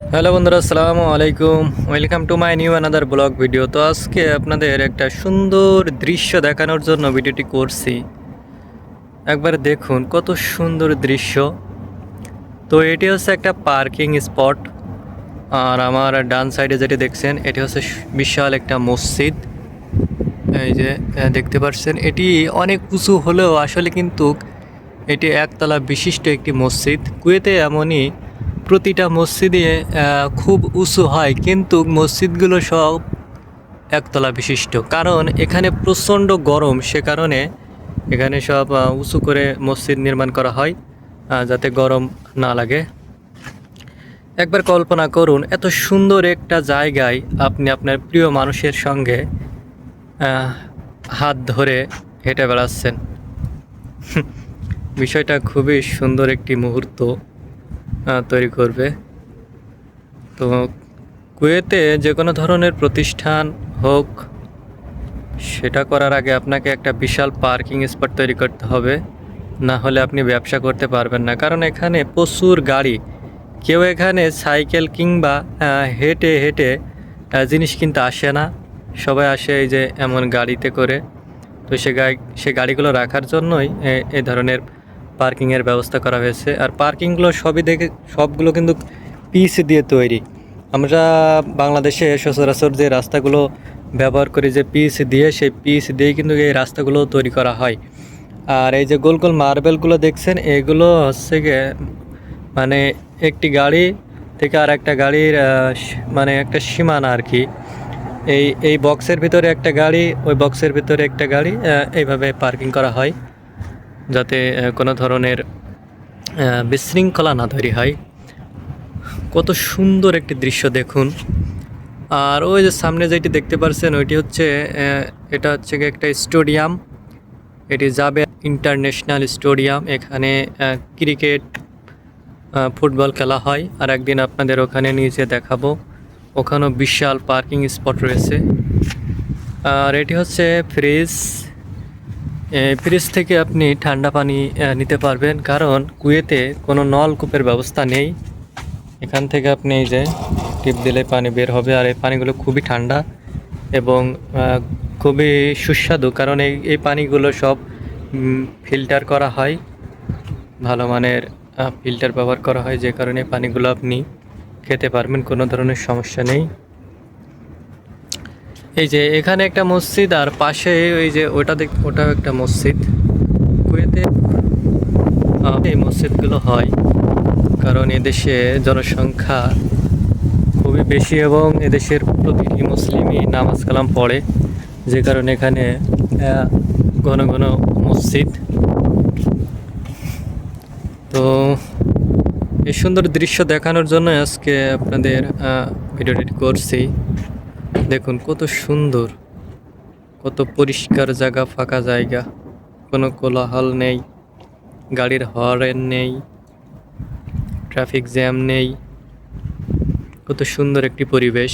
Hello বন্ধুরা, আসসালামু আলাইকুম। Welcome to my new another blog video. তো আজকে আপনাদের একটা সুন্দর দৃশ্য দেখানোর জন্য ভিডিওটি করছি। একবার দেখুন কত সুন্দর দৃশ্য। তো এটি হচ্ছে একটা পার্কিং স্পট। আর আমার ডান সাইডে যেটি দেখছেন এটি হচ্ছে বিশাল একটা মসজিদ। এই যে দেখতে পাচ্ছেন, এটি অনেক উঁচু হলেও আসলে কিন্তু এটি একতলা বিশিষ্ট একটি মসজিদ। কুয়েতে এমনই প্রতিটা মসজিদে খুব উঁচু হয়, কিন্তু মসজিদগুলো সব একতলা বিশিষ্ট, কারণ এখানে প্রচণ্ড গরম। সে কারণে এখানে সব উঁচু করে মসজিদ নির্মাণ করা হয়, যাতে গরম না লাগে। একবার কল্পনা করুন, এত সুন্দর একটা জায়গায় আপনি আপনার প্রিয় মানুষের সঙ্গে হাত ধরে হেঁটে বেড়াচ্ছেন। বিষয়টা খুবই সুন্দর একটি মুহূর্ত তৈরি করবে। তো কুয়েতে যে কোনো ধরনের প্রতিষ্ঠান হোক, সেটা করার আগে আপনাকে একটা বিশাল পার্কিং স্পট তৈরি করতে হবে, না হলে আপনি ব্যবসা করতে পারবেন না। কারণ এখানে প্রচুর গাড়ি, কেউ এখানে সাইকেল কিংবা হেঁটে হেঁটে জিনিস কিনতে আসে না, সবাই আসে এই যে এমন গাড়িতে করে। তো সে গাড়িগুলো রাখার জন্যই এই ধরনের পার্কিংয়ের ব্যবস্থা করা হয়েছে। আর পার্কিংগুলো সবগুলো কিন্তু পিচ দিয়ে তৈরি। আমরা বাংলাদেশে সচরাচর যে রাস্তাগুলো ব্যবহার করি, যে পিচ দিয়ে, সেই পিচ দিয়েই কিন্তু এই রাস্তাগুলো তৈরি করা হয়। আর এই যে গোল গোল মার্বেলগুলো দেখছেন, এগুলো হচ্ছে গিয়ে মানে একটি গাড়ি থেকে আর একটা গাড়ির মানে একটা সীমানা আর কি। এই বক্সের ভিতরে একটা গাড়ি, ওই বক্সের ভিতরে একটা গাড়ি, এইভাবে পার্কিং করা হয়, যাতে কোনো ধরনের বিশৃঙ্খলা না তৈরি হয়। কত সুন্দর একটি দৃশ্য দেখুন। আর ওই যে সামনে যেটি দেখতে পাচ্ছেন, ওইটি হচ্ছে এটা হচ্ছে গিয়ে একটা স্টেডিয়াম। এটি যাবে ইন্টারন্যাশনাল স্টেডিয়াম। এখানে ক্রিকেট, ফুটবল খেলা হয়। আর একদিন আপনাদের ওখানে নিচে দেখাবো, ওখানেও বিশাল পার্কিং স্পট রয়েছে। আর এটি হচ্ছে ফ্রিজ। ফ্রিজ থেকে আপনি ঠান্ডা পানি নিতে পারবেন, কারণ কুয়েতে কোনো নলকূপের ব্যবস্থা নেই। এখান থেকে আপনি এই যে টিপ দিলে পানি বের হবে। আর এই পানিগুলো খুবই ঠান্ডা এবং খুবই সুস্বাদু, কারণ এই পানিগুলো সব ফিল্টার করা হয়, ভালো মানের ফিল্টার ব্যবহার করা হয়, যে কারণে পানিগুলো আপনি খেতে পারবেন, কোনো ধরনের সমস্যা নেই। এই যে এখানে একটা মসজিদ, আর পাশে ওই যে ওটাও একটা মসজিদ। কুয়েতে এই মসজিদগুলো হয় কারণ এদেশে জনসংখ্যা খুবই বেশি এবং এদেশের প্রতিটি মুসলিমই নামাজ কালাম পড়ে, যে কারণে এখানে ঘন ঘন মসজিদ। তো এই সুন্দর দৃশ্য দেখানোর জন্য আজকে আপনাদের ভিডিওটি করছি। দেখুন কত সুন্দর, কত পরিষ্কার জায়গা, ফাঁকা জায়গা, কোনো কোলাহল নেই, গাড়ির হর্ন নেই, ট্রাফিক জ্যাম নেই। কত সুন্দর একটি পরিবেশ।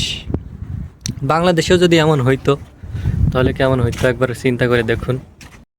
বাংলাদেশেও যদি এমন হইতো তাহলে কেমন হইতো একবার চিন্তা করে দেখুন।